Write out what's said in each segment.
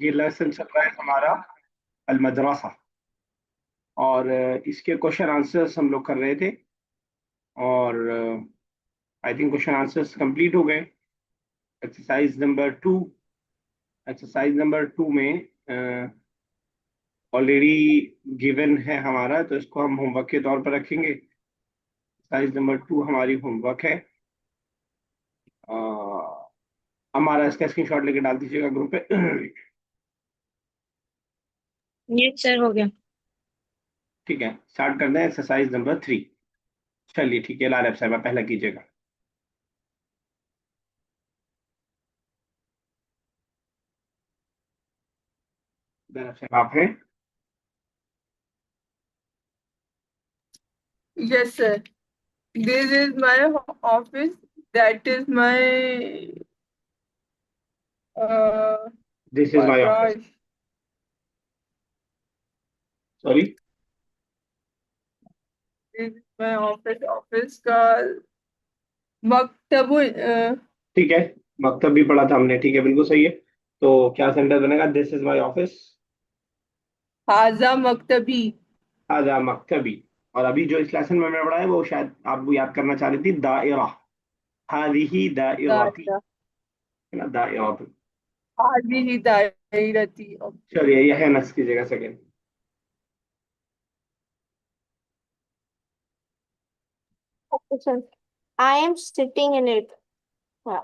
ये लेसन चल रहा है हमारा अल मदरसा। और इसके क्वेश्चन आंसर्स हम लोग कर रहे थे। और I think question answers complete हो गए। Exercise number 2। एक्सरसाइज नंबर 2 में ऑलरेडी गिवन है हमारा, तो इसको हम होमवर्क के तौर पर रखेंगे। एक्सरसाइज नंबर 2 हमारी होमवर्क है। हमारा इसका स्क्रीनशॉट लेके डाल दीजिएगा ग्रुप पे। ये सर हो गया। ठीक है, स्टार्ट करते हैं एक्सरसाइज नंबर 3। चलिए ठीक है, लाल साहब आप पहला कीजिएगा। लाल साहब आप हैं? Yes, sir. This is my office. That is my this is my office. branch. Sorry. This is my office. Office का मकतब ठीक है, मकतब भी पढ़ा था हमने, ठीक है बिल्कुल सही है। तो क्या सेंटेंस बनेगा? दिस इज माय ऑफिस, हाजा मकतबी। हाजा मकतबी। और अभी जो इस लेसन में मैंने पढ़ा है वो शायद आप वो याद करना चाह रही थी, दायरा। हादिही दायराती, दायरा है ना, दायराती। हाजी ही दायरती। ओके। चलिए यह है नक्स की जगह second. Okay, sir. I am sitting in it. हाँ.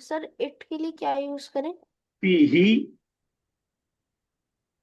सर इट के लिए क्या यूज करें? पी ही,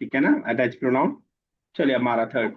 ठीक है ना, अटैच प्रोनाउन। चलिए अब हमारा थर्ड।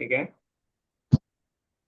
ठीक है,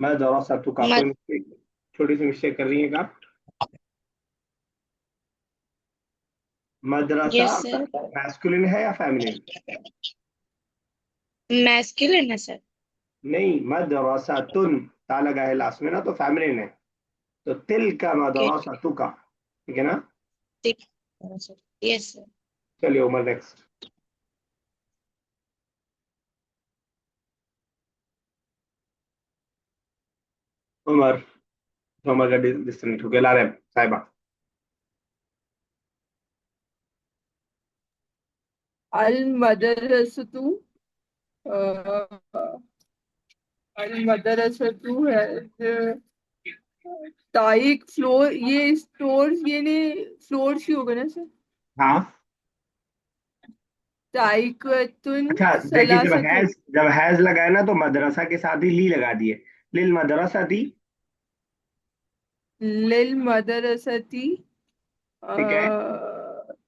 मदरसतुका। कोई मद मिस्टेक, छोटी सी मिस्टेक कर रही है आप? मदरसा यस सर. मैस्कुलिन है या फेमिनिन? मैस्कुलिन है सर. नहीं, मदरसातुन, ता लगा है लास्ट में ना, तो फेमिनिन है। तो तिल का ओके. मदरसतुका, ठीक है ना। ठीक है सर. Yes sir. चलिए उमर नेक्स्ट। उमर, उमर का डिस्टनेक्ट हो गया। ला रहे साहिबा। अल मदरसतु अल मदरसतु है ताइक फ्लोर। ये स्टोर ये नहीं फ्लोर ही होगा ना सर? हाँ, ताइकतुन अच्छा देखिए, सलासतुन जब हैज लगा है ना तो मदरसा के साथ ही ली लगा दिए। लिल मदरसा थी। लिल मदरसती ठीक है,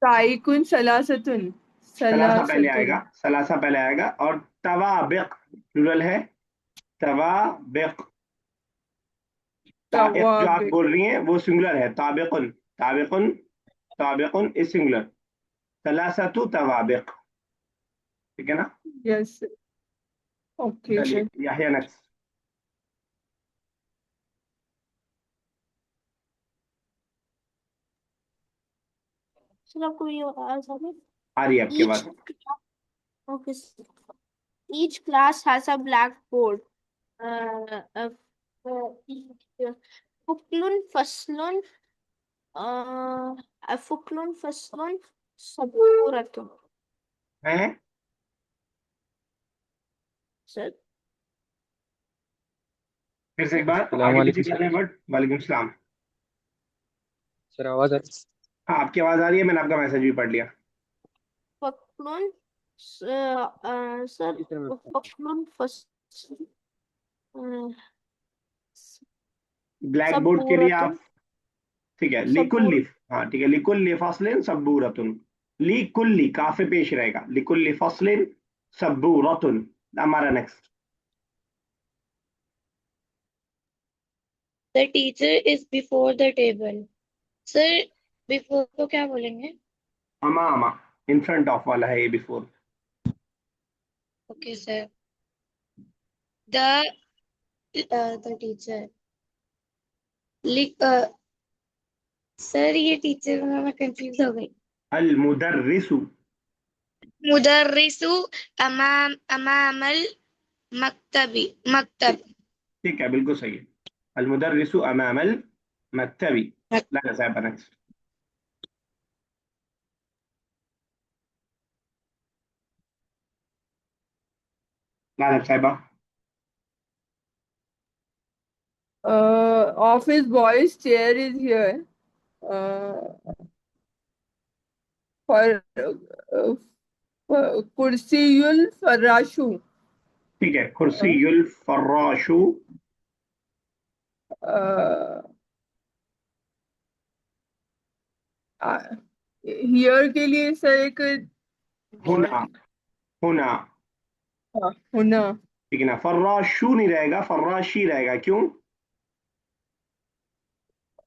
ताइकुन सलासतुन सलासा पहले सलासतुन आएगा, सलासा पहले आएगा। और तवाबिक प्लूरल है, तवाबिक। ताबिक जो आप तवाबिक। बोल रही हैं वो सिंगुलर है, ताबिकुन, ताबिकुन, ताबिकुन इज सिंगुलर। सलासतु तवाबिक, ठीक है ना। यस। ओके चलिए सर। याहिया नेक्स्ट। सर आपको ये आवाज आ रही है? आ रही है आपके Each बाद। okay. Each class has a blackboard. Uh, फुकलुन फसलुन फुकलुन फसलुन सबूरतुन. है, सर फिर से एक बार सलाम आगे पीछे वालेकुम कर सर. रहे हैं वर्ड। वालेकुम सलाम। सर आवाज आ रही? हाँ आपकी आवाज आ रही है, मैंने आपका मैसेज भी पढ़ लिया। फुकलुन सर जी सर, मैं फुकलुन फस ब्लैक बोर्ड के लिए आप, सबूरतुन ठीक है, सबूर लिकुल्ली, हाँ ठीक है, लिकुल्ली फसलिन सबूरतुन। लिकुल्ली काफी पेश रहेगा, लिकुल्ली फसलिन सबूरतुन। हमारा next. The teacher is before the table. Sir before तो क्या बोलेंगे? अमामा, इन फ्रंट ऑफ वाला है ये before. Okay sir. The teacher sir ये टीचर में मैं कंफ्यूज हो गई। अल मुदर्रिसु। मुदर्रिसु अमामल मक्तबी मक्तब। ठीक है, बिल्कुल सही है। अल मुदर्रिसु अमामल मक्तबी। ला साहब नेक्स्ट। ला साहबा। Office boy's chair is here. Uh, कुर्सीयुल फराशु। ठीक है, कुर्सीयुल फर्राशु। हियर के लिए सर एक हुना। हुना। होना। ठीक है ना, फर्राशु नहीं रहेगा, फर्राशी रहेगा। क्यों?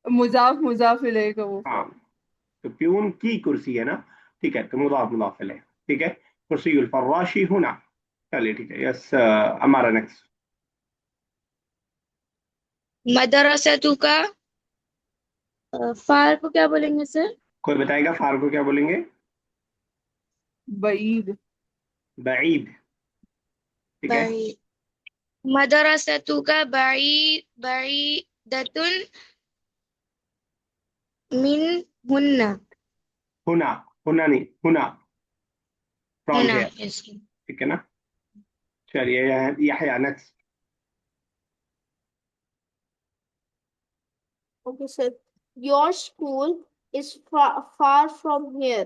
मुजाफ मुजाफ इलेह का वो। हाँ, तो प्यून की कुर्सी है ना। ठीक है, तो मुदाफ मुदाफ इलेह। ठीक है, कुर्सीयुल फर्राशी हुना। चलिए ठीक है, यस हमारा नेक्स्ट। मदरसतु का फार को क्या बोलेंगे सर? कोई बताएगा फार को क्या बोलेंगे? बईद। बईद। ठीक है। बाई मदरसतु का बाईदतुन मिन हुन्ना। हुना। हुना नहीं, हुना। फ्रॉम हुना हियर। यस। ठीक है ना। चलिए यहया next. Okay, sir. Your school is far from here.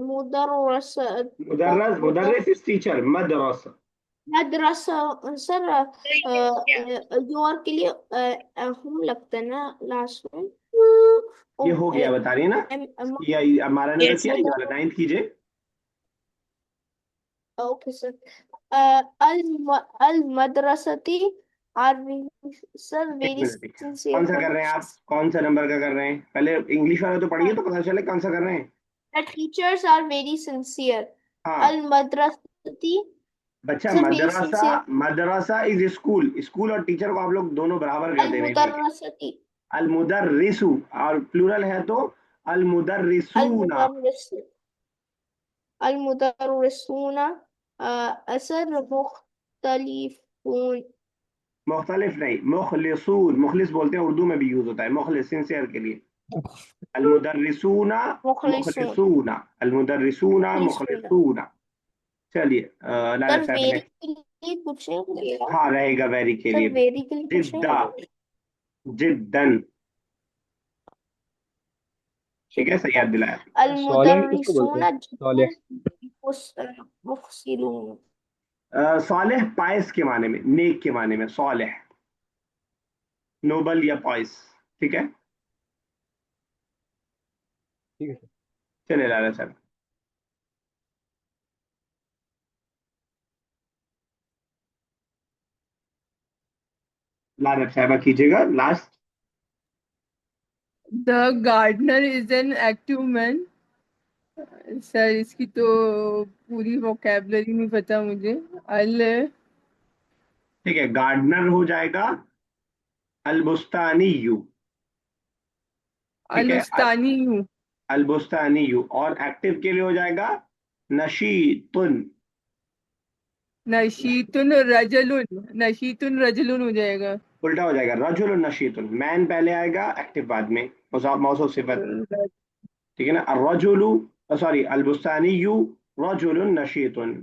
मुदर्रस, मुदर्रिस इज टीचर, मदरसा। मदरसा सर योर के लिए हम लगता है ना लास्ट में। ये हो गया, बता रही है ना। ये हमारा ने तो यस किया, ये वाला नाइन्थ कीजिए। Okay sir. अल मदरसती आर सर एक वेरी मिनट, कौन सा कर रहे हैं आप? कौन सा नंबर का कर रहे हैं? पहले इंग्लिश वाला तो पढ़िए तो पता चले कौन सा कर रहे हैं। The teachers are very sincere. हाँ Al madrasati बच्चा, sir very Madrasa. sincere. Madrasa is school. School और टीचर को आप लोग दोनों बराबर कर Al दे रहे हैं। ठीक है। mudarrasati. अल मुदर्रिसु, और प्लूरल है तो अल Al मुदर्रिसूना। mudarris. Al mudarrisuna. Sir mukhtalifun. मुख्तलिफ नहीं, मुखलिसून। मुखलिस बोलते हैं, उर्दू में भी यूज होता है, मुखलिस सिंसियर के लिए। अल मुदर्रिसूना Mukhlisun. मुखलिसूना। अल मुदर्रिसूना Mukhlisuna. मुखलिसूना। चलिए Sir लाल साहब very नेक्स्ट। के लिए पूछेंगे। हाँ रहेगा, वेरी के Sir लिए भी। very के लिए जिद्दा। पूछेंगे। जिद्दन। ठीक है, सही याद दिलाया। Al सॉलेह किसको बोलते हैं? mudarrisuna सॉलेह। मुहसिलून। सालेह पायस के माने में, नेक के माने में सालेह। नोबल या पायस। ठीक है। ठीक है सर। चलिए लाला साहब। लाला साहबा कीजिएगा last. The gardener is an active man. Sir इसकी तो पूरी वोकैबलरी नहीं पता मुझे। अल ठीक है, गार्डनर हो जाएगा अलबुस्तानियू। ठीक है, अलुस्तानी हूँ। अलबुस्तानियू। और एक्टिव के लिए हो जाएगा नशीतुन। नशीतुन रजलुन हो जाएगा। उल्टा हो जाएगा, रजुल नशीतुन। मैन पहले आएगा, एक्टिव बाद में, मौसूफ सिफत। ठीक है ना, अर्रजुलु, सॉरी अलबुस्तानियू रजुल नशीतुन।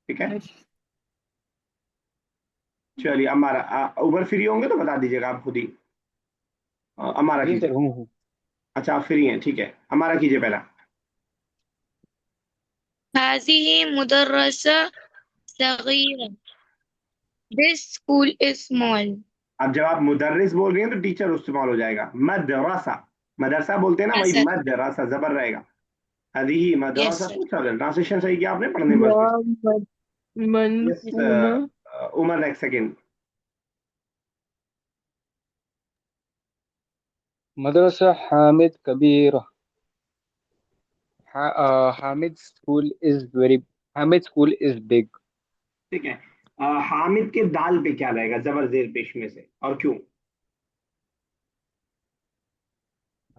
ठीक है। चलिए हमारा ऊबर फ्री होंगे तो बता दीजिएगा आप खुद ही। हमारा जी कीजिए। सर, हूँ। अच्छा, आप फ्री हैं, ठीक है, हमारा कीजिए पहला। हाज़िही मुदर्रसा सगीरा। This school is small. अब जब आप मुदर्रिस बोल रही हैं तो टीचर इस्तेमाल हो जाएगा। मदरसा। मदरसा बोलते हैं ना, यस वही सर। मदरसा जबर रहेगा। हदीही यस मदरसा। सर। तो चलो, ट्रांसलेशन सही किया आपने, पढ़ने में या बस। यस मनसूना। Umar, next second. मदरसा हामिद कबीर। Hamid school is very Hamid school is big. ठीक है। हामिद के दाल पे क्या रहेगा जबर जेर पेश में से, और क्यों?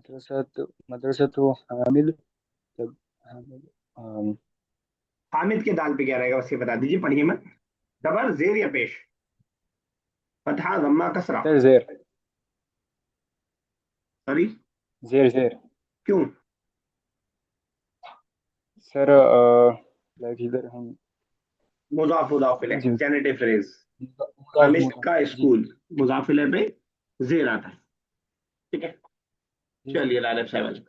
मदरसतु हामिद तब हामिद हामिद के दाल पे क्या रहेगा बस ये बता दीजिए, पढ़िए मत। जबर जेर या पेश? फतहा जम्मा कसरा? सर जेर सॉरी, जेर जेर क्यों? सर लाइक इधर हम मुजाफ मुजाफ इलैह, जी जेनेटिव फ्रेज। मुदाफ हामिद मुदाफ का जी स्कूल, मुजाफ इलैह पे जेर आता है। ठीक है, जी चलिए लालिब साहब,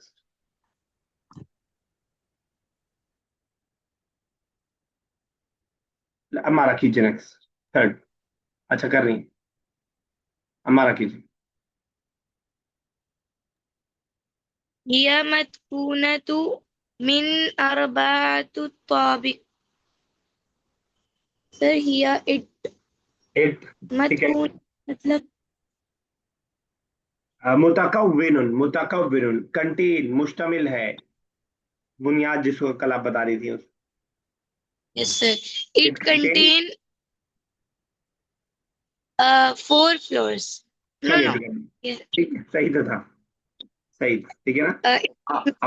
हमारा कीजिए नेक्स्ट, थर्ड। अच्छा कर रही हैं, हमारा कीजिए। हिया मदफूनतु मिन अरबातु ताबिक। सर हिया इट एट, ठीक है। मदफून मतलब मुतकव्विनुन, मुतकव्विनुन कंटीन, मुश्तमिल है, बुनियाद जिसको कल आप बता रही थी उस। Yes sir, it it contain, contain 4 floors. No चलिए नो, ठीक है, ठीक है, सही तो था, सही था, ठीक है ना।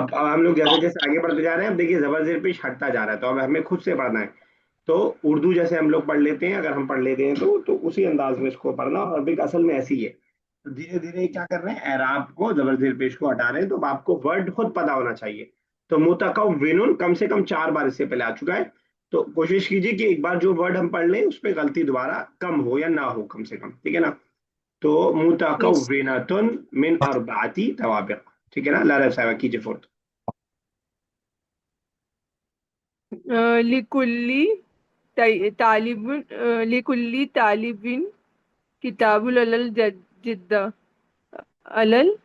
अब हम लोग जैसे जैसे आगे बढ़ते जा रहे हैं, अब देखिए जबर जेर पेश हटता जा रहा है, तो अब हमें खुद से पढ़ना है। तो उर्दू जैसे हम लोग पढ़ लेते हैं, अगर हम पढ़ लेते हैं तो उसी अंदाज में इसको पढ़ना, और अरबिक असल में ऐसी ही है। तो धीरे धीरे क्या कर रहे हैं, एराब को, जबर जेर पेश को हटा रहे हैं, तो अब आपको वर्ड खुद पता होना चाहिए। तो मुतकव्विनुन कम से कम 4 बार इससे पहले आ चुका है। तो कोशिश कीजिए कि एक बार जो वर्ड हम पढ़ लें उस पर गलती दोबारा कम हो या ना हो, कम से कम, ठीक है ना। तो यस मुतकव्विनतुन मिन अरबाती तवाबिक, ठीक है ना। लारा साहब कीजिए फोर्थ। लिकुल्ली तालिबुन लिकुल्ली तालिबिन किताबुल अलल जिद्दा अलल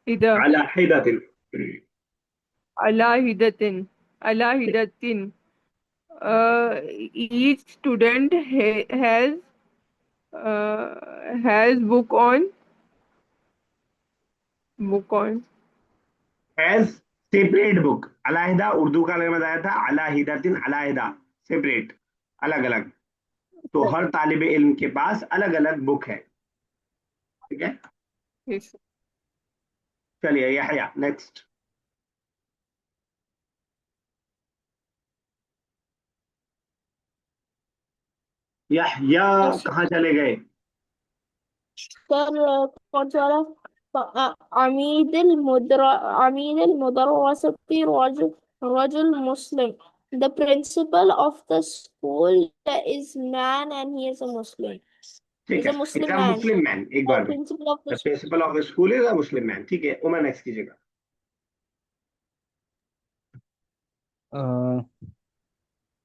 इदा अला हिदातिन, अला हिदतिन अला हिदतिन each student has book on each separate book, अलाहिदा उर्दू का अलग बताया था, अलाहिदातिन अलाहिदा, सेपरेट, अलग अलग। तो हर तालिब इल्म के पास अलग अलग बुक है, ठीक है। yes. चलिए यहया नेक्स्ट। यहया सर कहाँ चले गए? कौन सा वाला? अमीदुल मुदर्रसती रजुल मुस्लिम. The principal of the school is man and he is a Muslim. ठीक He's है, a is Muslim a man. Muslim man, एक The बार में। principal of the the principal of school is a Muslim man, ठीक है। Umar next कीजिएगा।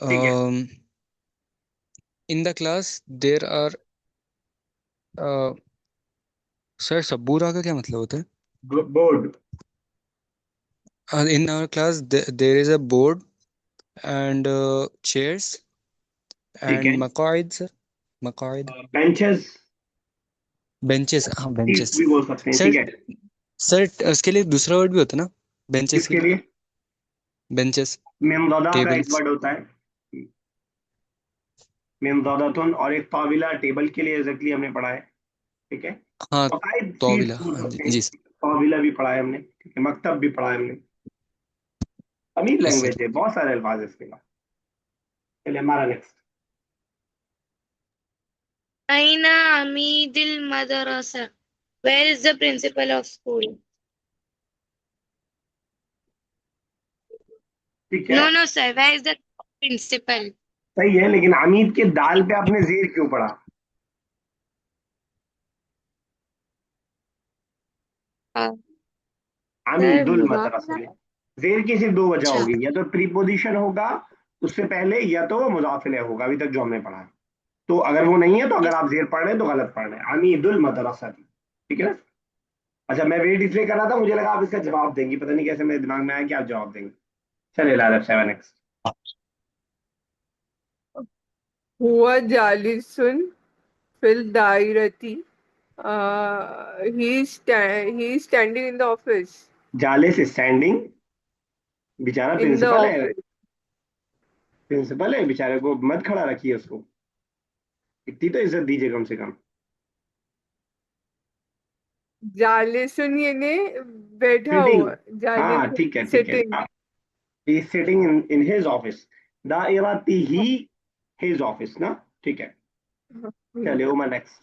ठीक है, um, in the class there are sir सबूरा का क्या मतलब होता है? Board, In our class there is a board and chairs ठीक है। and मकाइद सर, मकाइद बेंचेस, बेंचेस, हाँ बेंचेस। भी बोल सकते हैं, ठीक सर है। सर उसके लिए दूसरा वर्ड भी होता है ना बेंचेस के किसके लिए? लिए? बेंचेस, मेमदादा का एक टेबल्स। वर्ड होता है, मेमदादातुन, और एक ताविला टेबल के लिए एग्जैक्टली हमने पढ़ा है, ठीक है। हाँ शायद तौविला, सीट्स बोल हाँ जी सकते हैं, जी सर। ताविला भी पढ़ा है हमने, ठीक है। मकतब भी पढ़ा है हमने। अमीर यस सर। लैंग्वेज है, बहुत सारे अल्फाज है इसके बाद। चलिए हमारा next. Aina Amidil Madrasa. Where is the principal of school? ठीक है, No, no, sir. Where is the principal? सही है, लेकिन अमीद के दाल पे आपने जेर क्यों पढ़ा? Uh, Sir, अमीदुल मदरसा मुजाफिर. में जेर की सिर्फ 2 वजह अच्छा. होगी, या तो प्रीपोजिशन होगा उससे पहले, या तो मुजाफ इलैह होगा, अभी तक जो हमने पढ़ा है। तो अगर वो नहीं है, तो अगर Yes. आप जेर पढ़ रहे हैं तो गलत पढ़ रहे हैं, अमीदुल मदरसा थी, ठीक है ना। अच्छा, मैं वेट इसलिए कर रहा था, मुझे लगा आप इसका जवाब देंगी, पता नहीं कैसे मेरे दिमाग में आया कि आप जवाब देंगे। चलिए लाल 7x। हुआ जालिसुन फिल दायरती he is standing in the office. जालिस स्टैंडिंग, बेचारा in the प्रिंसिपल है। office. प्रिंसिपल है, बेचारे को मत खड़ा रखिए उसको, इतनी तो इज्जत दीजिए कम से कम। जाले सुनिए ने बैठा सिटिंग, हुआ, जाले हाँ ठीक है ठीक है। Sitting. He sitting in his office, दायराती ही हिज ऑफिस ना, ठीक है। चलिए उमर नेक्स्ट।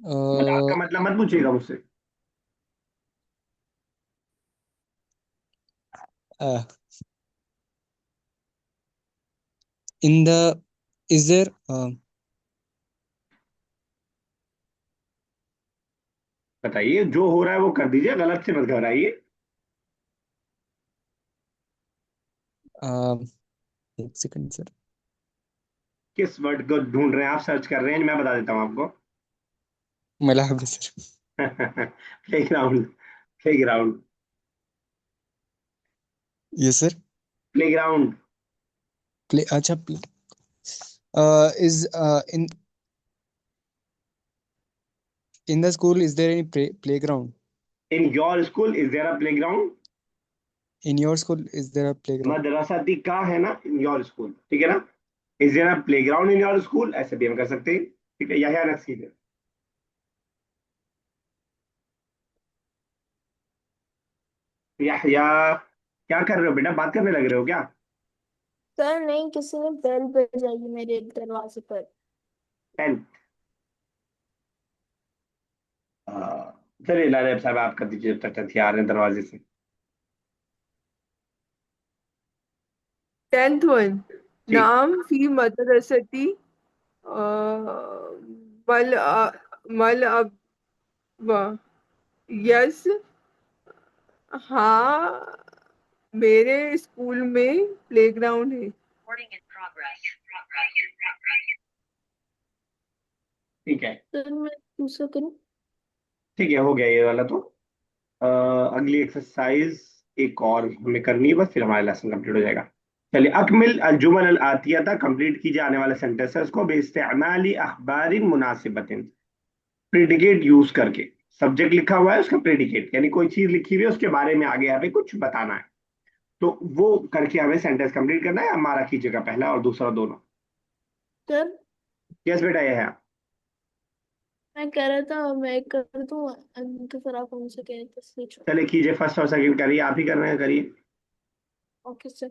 मजाक का uh, मतलब मत पूछिएगा मुझसे। uh, in the is there बताइए, जो हो रहा है वो कर दीजिए, गलत से मत घबराइए। uh, एक सेकंड सर। किस वर्ड को ढूंढ रहे हैं आप, सर्च कर रहे हैं, मैं बता देता हूँ आपको। मलाब sir. Playground, playground, yes sir. Playground. Play अच्छा play is in the school is there any playground? In your school is there a playground. In your school is there a playground? मदरसाती का है ना, in your school, ठीक है ना। Is there a playground in your school, ऐसे भी हम कर सकते हैं, ठीक है। यह नेक्स्ट कीजिए। या क्या कर रहे हो बेटा, बात करने लग रहे हो क्या? सर नहीं, किसी ने बेल बजाई मेरे दरवाजे पर। 10th। चलिए लादेब साहब आप कर दीजिए, जब तक आ रहे हैं दरवाजे से। 10th one. ठीक। नाम फी मदरसती मल मल अब यस, हाँ मेरे स्कूल में प्लेग्राउंड है. ठीक है सर मैं दूसरा करूँ? ठीक है, हो गया ये वाला तो। अ, अगली एक्सरसाइज एक और हमें करनी है बस, फिर हमारा लेसन कंप्लीट हो जाएगा। चलिए, अकमिल अल जुमल अल आतियता, कंप्लीट कीजिए आने वाले सेंटेंसेस को बेइस्तेमाली अखबारिन मुनासिबतिन, प्रेडिकेट यूज करके। सब्जेक्ट लिखा हुआ है, उसका प्रेडिकेट यानी कोई चीज लिखी हुई है उसके बारे में आगे यहाँ पे कुछ बताना है, तो वो करके हमें सेंटेंस कंप्लीट करना है। हमारा कीजिएगा पहला और दूसरा दोनों। सर यस बेटा, ये है। मैं कह रहा था मैं कर दूँ, तो फिर आप उनसे कह तो स्विच। चलिए कीजिए, फर्स्ट और सेकंड करिए, आप ही कर रहे हैं, करिए। Okay sir.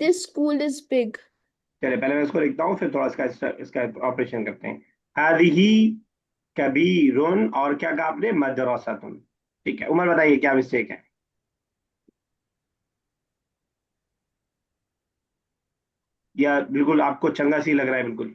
This school is big. चलिए पहले मैं इसको लिखता हूँ, फिर थोड़ा इसका इसका ऑपरेशन करते हैं। हादिही कबीरुन, और क्या कहा आपने, मदरसतुन। ठीक है, उमर बताइए क्या मिस्टेक है। या बिल्कुल आपको चंगा सी लग रहा है बिल्कुल।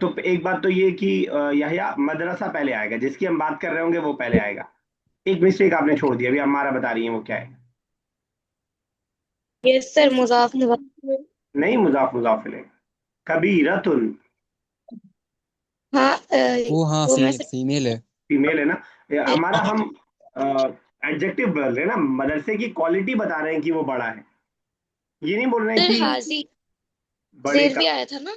तो एक बात तो ये कि यहया मदरसा पहले आएगा, जिसकी हम बात कर रहे होंगे वो पहले आएगा। एक मिस्टेक आपने छोड़ दिया, अभी हमारा बता रही है वो क्या है। यस सर, मुजाफ मुजाफ। नहीं, मुजाफ मुजाफ इलैह। कबीरतुन हाँ वो हाँ वो मैं से फीमेल है। फीमेल है ना। ये हमारा हम एडजेक्टिव बोल रहे हैं ना, मदरसे की क्वालिटी बता रहे हैं कि वो बड़ा है, ये नहीं बोल रहे हैं सर कि हाजी बड़े शेर का। भी आया था ना।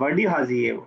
वर्ड ही हाजी है वो।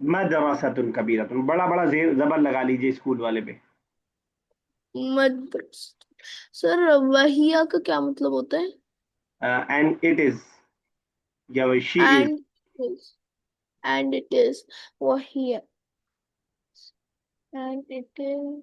मदरसतुन कबीरतुन, बड़ा बड़ा जेर जबर लगा लीजिए स्कूल वाले पे। मदरस सर वहिया का क्या मतलब होता है? एंड इट इज, या she is. and is and it is वहिया, and it is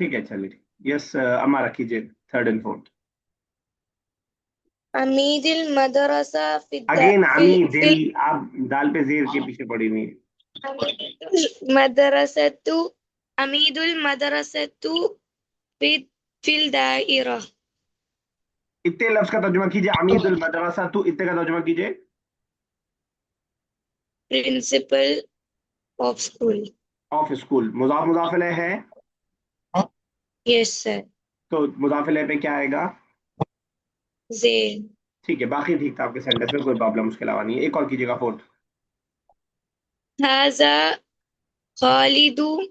ठीक है चलिए, यस हमारा कीजिए थर्ड एंड फोर्थ। अमीदिल मदरसा अगेन फिल आमी दिल, फिल आप दाल पे जेर के पीछे पड़ी हुई है। मदरसतु अमीदुल मदरसतु फिल फिल दायरा, इतने लफ्ज का तर्जुमा कीजिए, अमीदुल मदरसा तू, इतने का तर्जुमा कीजिए। Principal of school. Of school, मुजाफ मुजाफ इलैह है। Yes, sir. तो मुज़ाफ़ इलैह पे क्या आएगा? Zain. ठीक है, बाकी ठीक था आपके सेंटेंस में, कोई प्रॉब्लम उसके अलावा नहीं है। एक और कीजिएगा, fourth. Haza Khalidu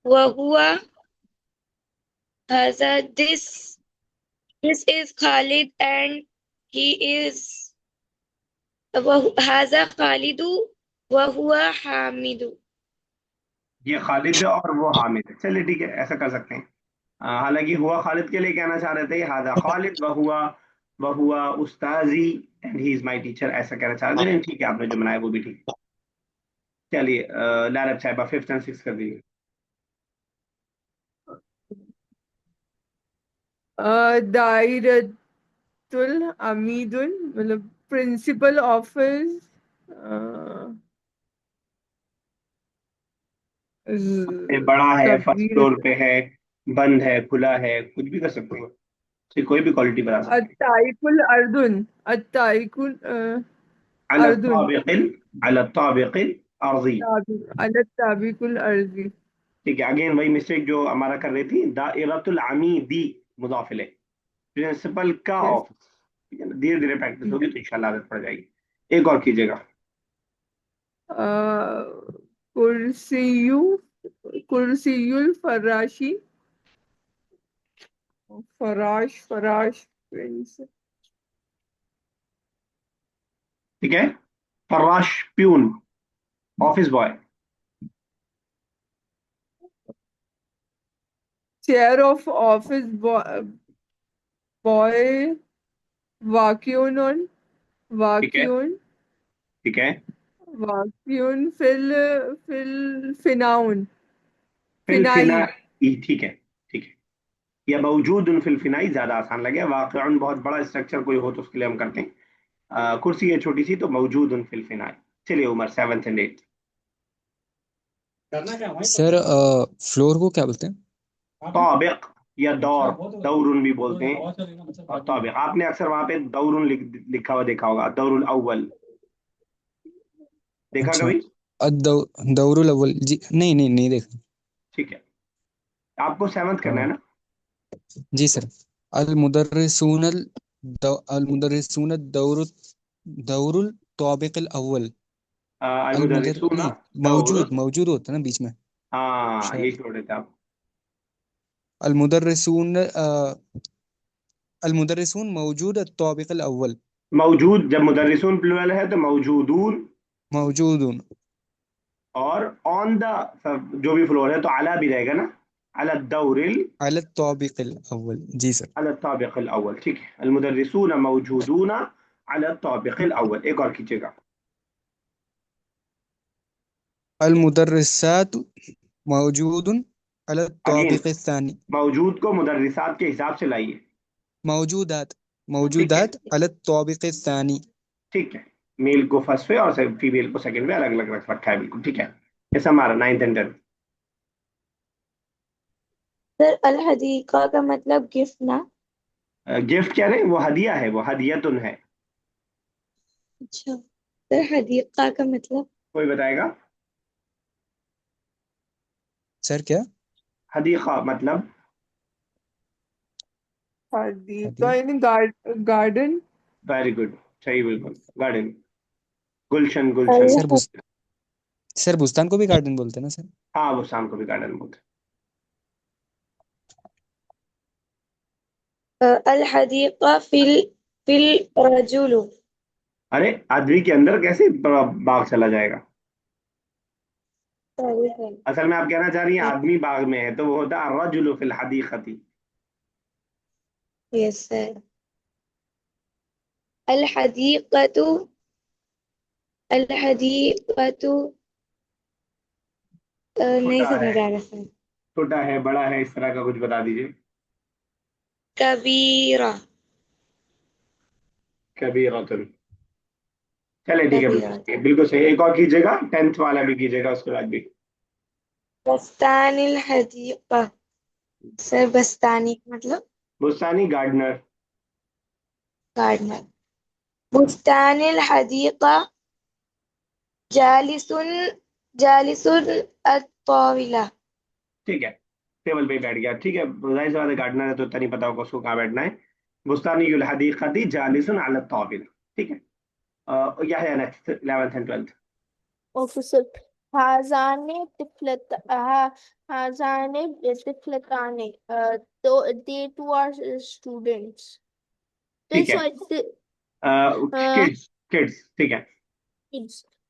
wa huwa. Haza this is Khalid and he is. Haza Khalidu wa huwa Hamidu. ये खालिद है और वो हामिद है। चलिए ठीक है, ऐसा कर सकते हैं। हालांकि हुआ खालिद के लिए कहना चाह रहे थे, हादा खालिद वह हुआ उस्ताजी and he is my teacher, ऐसा कहना चाह रहे थे। लेकिन ठीक है, आपने जो बनाया वो भी ठीक है। चलिए लारब साहिबा, फिफ्थ एंड सिक्स कर दीजिए। दायरतुल अमीदुल, मतलब प्रिंसिपल ऑफिस। ये बड़ा है, फर्स्ट कबीर। फ्लोर पे है, बंद है, खुला है, कुछ भी कर सकते हैं। तो कोई भी क्वालिटी बता सकते हैं। अत्ताइकुल अर्दुन, अत्ताइकुल अला अर्दुन, ताबिक़िल अला ताबिक़िल अर्ज़ी। अलत ताबिकुल अर्जी। ठीक है, अगेन वही मिस्टेक जो हमारा कर रही थी। दायरतुल अमीदी मुज़ाफ़ इलैह, प्रिंसिपल का यस। ऑफिस। ठीक है ना, धीरे धीरे प्रैक्टिस होगी तो इंशाल्लाह आदत पड़ जाएगी। एक और कीजिएगा। कुर्सियु, कुर्सियुल फराशी, फराश फराश प्रिंस। ठीक है, फराश peon, office boy. Chair of office boy, वाक्यून ऑन, ठीक है, वाक्यून, ठीक है। वाक्यून फिल, फिल फिनाउन, फिलफिना, फिनाई। ठीक है, ठीक है। या मौजूद फिलफिनाई ज्यादा आसान लगे। वाक़अन बहुत बड़ा स्ट्रक्चर कोई हो तो उसके लिए हम करते हैं। कुर्सी है छोटी सी, तो मौजूद फिलफिनाई। चलिए Umar, seventh and eight. Sir floor को क्या बोलते हैं? ताबिक या दौर, दौरुन भी बोलते हैं। और ताबिक, आपने अक्सर वहां पे दौरुन लिखा हुआ देखा होगा, दौरुल अव्वल, देखा अच्छा, कभी? दौरुल अव्वल जी, नहीं नहीं नहीं देखा। ठीक है, आपको सेवंथ करना है हाँ ना? जी सर। अल मुदर्रिसून अल मुदर्रिसून दौरुल तौबिक़िल अव्वल। अल अल मुदर मुदर्रिसूना नहीं, दौर, मौजूद मौजूद होता है ना बीच में हाँ शायद। यही छोड़ रहे थे आप। अल मुदर्रिसून अल मुदर्रिसून मौजूद तौबिक़िल अव्वल। मौजूद, जब मुदर्रिसून प्लूरल है तो मौजूदून। मौजूदुन और ऑन द, जो भी फ्लोर है तो अला भी रहेगा ना, अला दौरिल, अल तौबिक़िल अव्वल। जी सर। अला ताबिक़िल अव्वल। ठीक है, अल मुदर्रिसून मौजूदून अला ताबिक़िल अव्वल। एक और कीजिएगा। अल मुदर्रिसात मौजूदुन अल अगेन, तौबिक़िल सानी। मौजूद को मुदर्रिसात के हिसाब से लाइए। मौजूदात ठीक है, मौजूदात अल तौबिक़िल सानी। ठीक है। मेल को फर्स्ट पे और फीमेल को सेकंड पे अलग अलग रख रखा है, बिल्कुल ठीक है। ऐसा हमारा नाइन्थ एंड टेंथ। सर अल हदीका का मतलब गिफ्ट ना? गिफ्ट कह रहे हैं, वो हदिया है, वो हदियतुन है। अच्छा, सर हदीका का मतलब? कोई बताएगा? सर क्या? हदीका मतलब? हदीका यानी गार्डन। वेरी गुड, सही, बिल्कुल गार्डन, गुलशन अल गुलशन। सर सर बुस्तान को भी गार्डन बोलते हैं ना सर? हाँ, वो शाम को भी गार्डन बोलते अल हदीका फिल रजुलु। हैं। अरे, आदमी के अंदर कैसे बाघ चला जाएगा? Sorry sir. असल में आप कहना चाह रही हैं आदमी बाग में है, तो वो होता है अर्रजुलु फिल हदीक़ती। Yes sir. अल हदीकतु, अल हदीकतु, नहीं छोटा है, समझ आ रहा सर। छोटा है, बड़ा है, इस तरह का कुछ बता दीजिए। कबीरा। कबीरतुन। चलिए ठीक है, बिल्कुल कबीरा। सही है, बिल्कुल सही है। एक और कीजिएगा, टेंथ वाला भी कीजिएगा उसके बाद भी। बस्तानिल हदीका। सर बस्तानी का मतलब? बुस्तानी, गार्डनर। गार्डनर। बुस्तानिल हदीका जालिसुन, जालिसुन अत्ताविला। ठीक है, टेबल पे ही बैठ गया, ठीक है। जाहिर सी बात है, गार्डनर है तो इतना नहीं पता होगा उसको कहाँ बैठना है। बुस्तानियुल हदीक़ती जालिसन अला ताबिल, ठीक है। या है next 11th and 12th। Okay, so Hazane Tiflet Hazane Tifletane. So they two are students. ठीक है। So it's the kids, kids, ठीक है। kids.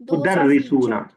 Those are मुदर्रिसूना, teachers.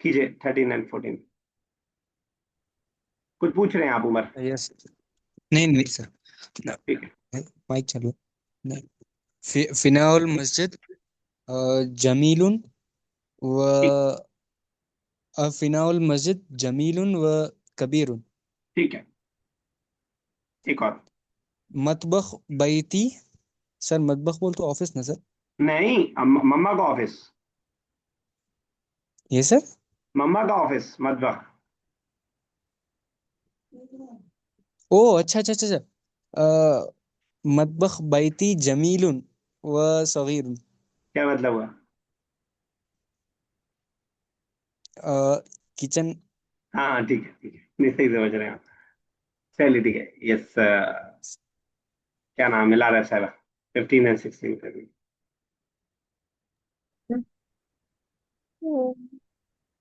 कीजिए 13 and 14। कुछ पूछ रहे हैं आप उमर? यस। नहीं नहीं सर, ठीक है। माइक चालू। नहीं, फिनाउल मस्जिद जमीलुन ठीक, व फिनाउल मस्जिद जमीलुन व कबीरुन। ठीक है। एक और। मतबख बैती, सर मतबख बोल तो ऑफिस ना सर। नहीं, मम्मा का ऑफिस, ये सर। मम्मा का ऑफिस मतबख। ओ अच्छा अच्छा अच्छा अच्छा। मतबख बैती जमीलुन व सगीरुन। क्या मतलब हुआ? किचन। हाँ हाँ, ठीक है, ठीक है, नहीं सही समझ रहे हैं आप। चलिए ठीक है। यस, क्या नाम है, लारा साहबा। 15 and 16 कर दी।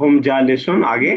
हम जालिसुन, आगे।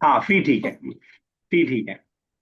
हाँ, फी ठीक है, फी ठीक है।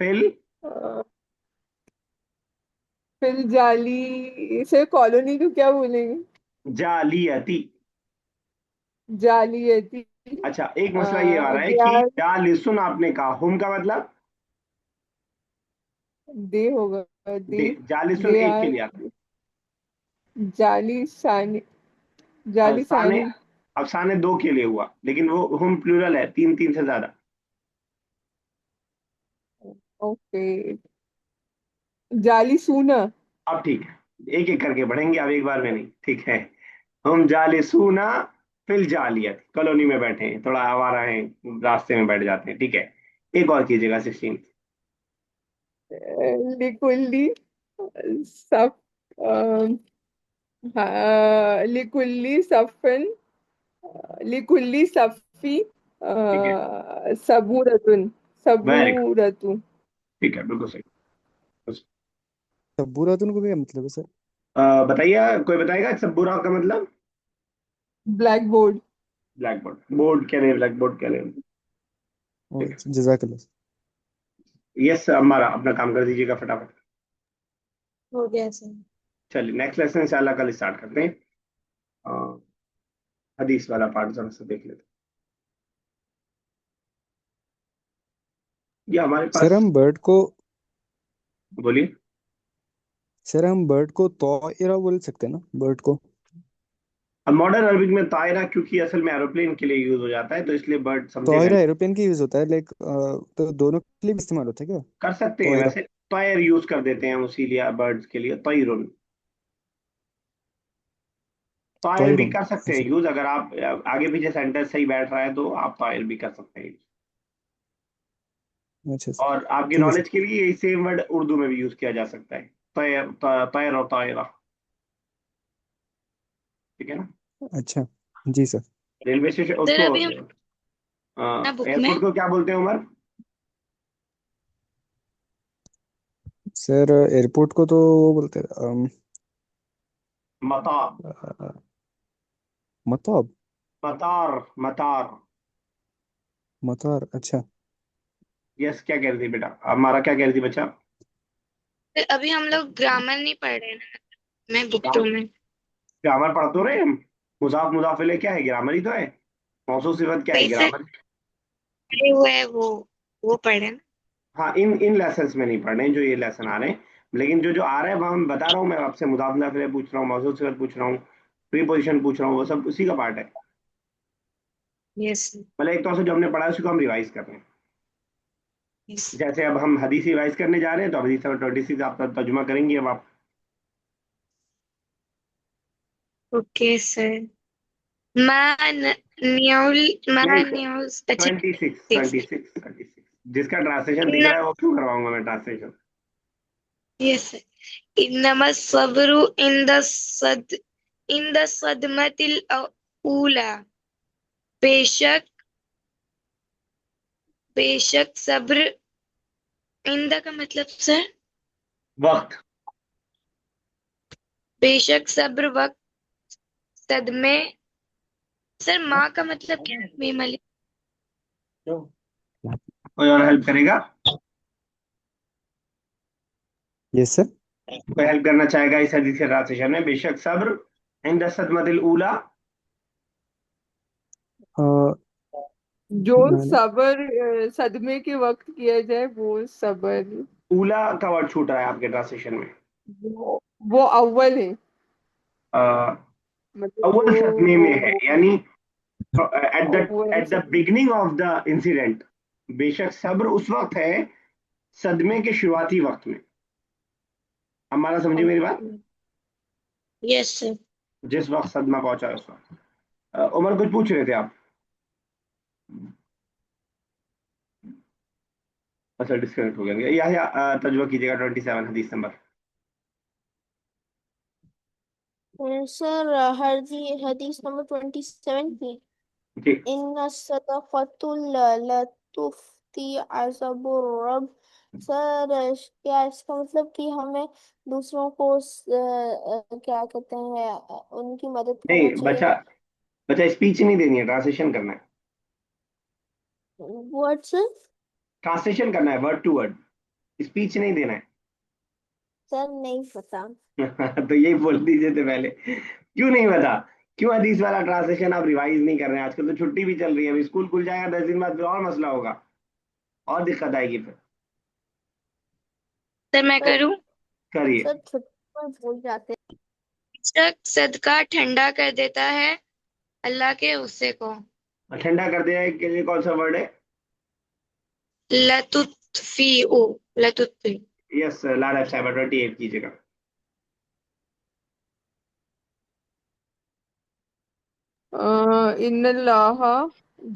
फिल फिर जाली से कॉलोनी को क्या बोलेंगे? जालियती। जालियती। अच्छा, एक मसला ये आ रहा है दे कि आर जालिसुन आपने कहा, हम का मतलब दे होगा दे जालिसुन दे एक के आर लिए आता जालिसानी है। अफसाने, जालिसानी अफसाने दो के लिए हुआ, लेकिन वो हम प्लूरल है, तीन, तीन से ज्यादा। ओके जाली सूना अब ठीक है, एक एक करके बढ़ेंगे अब, एक बार में नहीं, ठीक है। हम जालिसूना फिल जालियत, कॉलोनी में बैठे हैं, थोड़ा आवारा हैं, रास्ते में बैठ जाते हैं, ठीक है। एक और कीजिएगा 16। लिकुल्ली सफ लिकुल्ली सफन लिकुल्ली सफी ठीक है, सबूरतुन वेरी गुड, सबूरतु ठीक है, बिल्कुल सही। बस, सबूरातुन को भी क्या मतलब है सर? बताइए, कोई बताएगा सबूरा का मतलब? Black board black board, board कह रहे हैं, ब्लैक बोर्ड कह रहे हैं। ठीक है। जजाकल्लाह। यस हमारा अपना काम कर दीजिएगा फटाफट। हो गया सर। चलिए नेक्स्ट लेसन इंशाल्लाह कल स्टार्ट करते हैं। अ, हदीस वाला पार्ट जरा से देख लेते हैं। ये हमारे सर पास, हम बर्ड को बोलिए। सर हम बर्ड को तौइरा बोल सकते हैं ना, बर्ड को? अब मॉडर्न अरबिक में तायरा क्योंकि असल में एरोप्लेन के लिए यूज हो जाता है, तो इसलिए बर्ड समझेगा तौइरा नहीं। एरोप्लेन के यूज होता है, लाइक तो दोनों के लिए भी इस्तेमाल होता है क्या? कर सकते हैं तौइरा। वैसे, तायर यूज कर देते हैं हम उसीलिए बर्ड्स के लिए तयरुन। तायर भी तौइरुन। कर सकते हैं अच्छा यूज, अगर आप आगे पीछे सेंटेंस सही बैठ रहा है तो आप तायर भी कर सकते हैं। अच्छा सर, और आपकी ठीक है नॉलेज सर। के लिए यही सेम वर्ड उर्दू में भी यूज किया जा सकता है, तयर, तयर और तायरा, ठीक है ना। अच्छा जी सर। रेलवे स्टेशन सर उसको, अभी हम ना बुक में एयरपोर्ट को क्या बोलते हैं उमर? सर एयरपोर्ट को तो वो बोलते हैं मता, मताब। मतार, मतार। मतार, अच्छा। यस, क्या कह रही थी बेटा, हमारा क्या कह रही थी बच्चा? सर अभी हम लोग ग्रामर नहीं पढ़ रहे हैं ना, मैं बुक टू में। ग्रामर पढ़ तो रहे हैं हम। मुजाफ मुजाफिले क्या है, ग्रामर ही तो है। मौसूफ सिफत क्या है, वही सर ग्रामर। पढ़े हुए है वो पढ़े ना। हाँ, इन इन लेसन्स में नहीं पढ़ रहे हैं जो ये लेसन आ रहे हैं। लेकिन जो जो आ रहा है वहां मैं बता रहा हूँ, मैं आपसे मुदाफ नफिल पूछ रहा हूँ, मौजूद सिगत पूछ रहा हूँ, प्रीपोजिशन पूछ रहा हूँ, वो सब उसी का पार्ट है। Yes sir. मतलब एक तौर से जो हमने पढ़ा है उसी को हम रिवाइज कर रहे हैं। यस। जैसे अब हम हदीस रिवाइज करने जा रहे हैं, तो हदीस नंबर 26 आप तर्जुमा करेंगे अब आप। Okay sir. मान्यूल नहीं, मान्यूल्स अच्छा। 26 ठीक। 26 26 जिसका ट्रांसलेशन दिख रहा है वो क्यों करवाऊंगा मैं ट्रांसलेशन। Yes sir. इन्नमा सब्रु इन द सदमतिल ऊला। बेशक बेशक सब्र। इंदा का मतलब सर? वक्त। बेशक सब्र वक्त सदमे। सर माँ का मतलब क्या है? मीम अली। कोई और हेल्प करेगा? Yes, sir. कोई हेल्प करना चाहेगा इस हदीस के ट्रांसलेशन में? बेशक सब्र इंद सदमतिल ऊला। Uh, जो मैंने सबर सदमे के वक्त किया जाए वो सबर। ऊला का वर्ड छूट रहा है आपके ट्रांसलेशन में। वो अव्वल है, अ, मतलब अव्वल सदमे में है, वो यानी एट द अव्वल सदमे। Beginning of the incident. बेशक सब्र उस वक्त है सदमे के शुरुआती वक्त में। हमारा समझी मेरी बात? Yes sir. जिस वक्त सदमा पहुंचा है उस वक्त। उमर कुछ पूछ रहे थे आप? अच्छा, डिस्कनेक्ट हो गया। या तर्जुमा कीजिएगा 27 हदीस नंबर। सर हदीस नंबर 27 की। जी। इन्ना सदक़तुल लतुफ्ती अज़ाबुर रब। सर क्या इसका मतलब कि हमें दूसरों को क्या कहते हैं उनकी मदद नहीं करना चाहिए? बच्चा, बच्चा स्पीच नहीं देनी है, ट्रांसलेशन करना है। वर्ड्स? ट्रांसलेशन करना है वर्ड टू वर्ड, स्पीच नहीं देना है। सर नहीं पता। तो यही बोल दीजिए थे पहले, क्यों नहीं बता? क्यों हदीस वाला ट्रांसलेशन आप रिवाइज नहीं कर रहे हैं? आजकल तो छुट्टी भी चल रही है, अभी स्कूल खुल जाएगा 10 दिन बाद, फिर और मसला होगा, और दिक्कत आएगी फिर। सर मैं सर करूं? करिए। सर छुट्टी पर भूल जाते बेशक सदका ठंडा कर देता है अल्लाह के गुस्से को। ठंडा कर दिया है के लिए कौन सा वर्ड है? लतुत्फी ओ लतुत्फी। यस, लारा साहब 28 कीजिएगा। इन्नल्लाह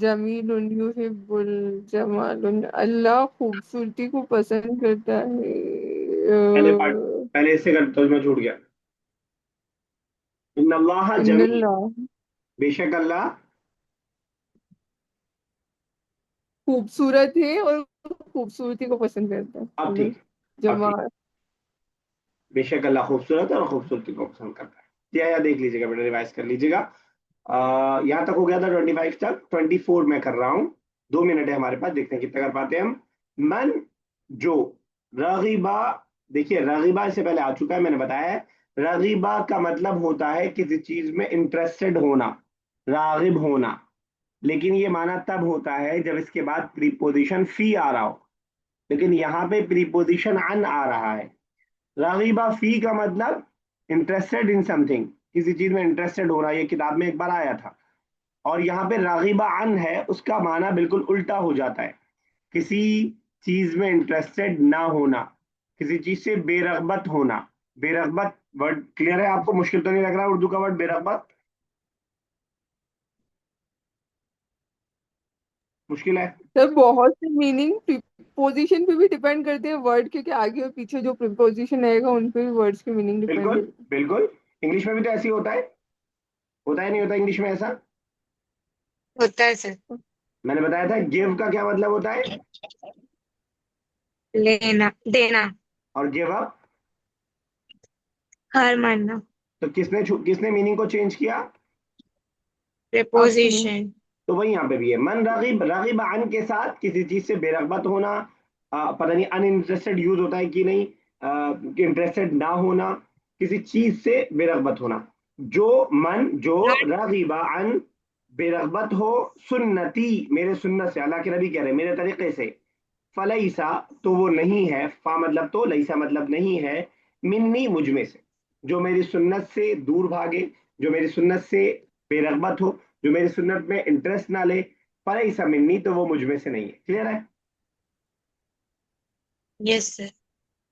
जमीलुन युहिब्बुल जमालुन। अल्लाह खूबसूरती को पसंद करता है। पहले पार्ट, पहले इससे कर तो मैं छूट गया। इन्नल्लाह जमील, इन्नल्लाह बेशक अल्लाह। खूबसूरत है और खूबसूरती को पसंद करता है, अब मतलब ठीक, अब ठीक। जमाल। बेशक अल्लाह खूबसूरत है और खूबसूरती को पसंद करता है। या देख लीजिएगा बेटा, रिवाइज कर लीजिएगा। यहाँ तक हो गया था 25 तक, 24 मैं कर रहा हूँ। 2 मिनट है हमारे पास, देखते हैं कितना कर पाते हैं हम। मन, जो, रगीबा। देखिए रगीबा इससे पहले आ चुका है, मैंने बताया है। रगीबा का मतलब होता है किसी चीज में इंटरेस्टेड होना, रागिब होना। लेकिन ये माना तब होता है जब इसके बाद प्रीपोजिशन फी आ रहा हो, लेकिन यहाँ पे प्रीपोजिशन अन आ रहा है। रागिबा फी का मतलब इंटरेस्टेड इन समथिंग, किसी चीज में इंटरेस्टेड हो रहा है, ये किताब में एक बार आया था। और यहाँ पे रागिबा अन है, उसका माना बिल्कुल उल्टा हो जाता है, किसी चीज में इंटरेस्टेड ना होना, किसी चीज से बेरगबत होना। बेरगबत वर्ड क्लियर है आपको? मुश्किल तो नहीं लग रहा उर्दू का वर्ड बेरगबत? मुश्किल है? सर बहुत से मीनिंग पोजीशन पे भी डिपेंड करते हैं वर्ड के, कि आगे और पीछे जो प्रीपोजिशन आएगा उन पे भी वर्ड्स के मीनिंग डिपेंड बिल्कुल करते हैं। बिल्कुल। इंग्लिश में भी तो ऐसे ही होता है नहीं होता इंग्लिश में ऐसा? होता है सर। मैंने बताया था गिव का क्या मतलब होता है, लेना देना। और गिव अप। हार मानना। तो किसने मीनिंग को चेंज किया? आपने प्रेपोजिशन। तो वही यहाँ पे भी है। मन रागिब, रागिब अन के साथ किसी चीज से बेरगबत होना। पता नहीं अनइंटरेस्टेड यूज होता है कि नहीं, इंटरेस्टेड ना होना, किसी चीज से बेरगबत होना। जो मन, जो रागिबा अन, बेरगबत हो, सुन्नति, मेरे सुन्नत से, अल्लाह के नबी कह रहे हैं मेरे तरीके से, फलईसा तो वो नहीं है, फा मतलब तो, लईसा मतलब नहीं है, मिन्नी मुझ में से, जो मेरी सुन्नत से दूर भागे, जो मेरी सुन्नत से बेरगबत हो, जो मेरी सुन्नत में इंटरेस्ट ना ले, फलईसा मिन्नी तो वो मुझ में से नहीं है। क्लियर है? Yes sir.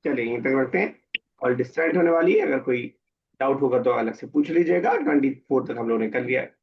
चलिए यहीं तक रखते हैं, और डिस्ट्रैक्ट होने वाली है, अगर कोई डाउट होगा तो अलग से पूछ लीजिएगा। 24 तक हम लोगों ने कर लिया है।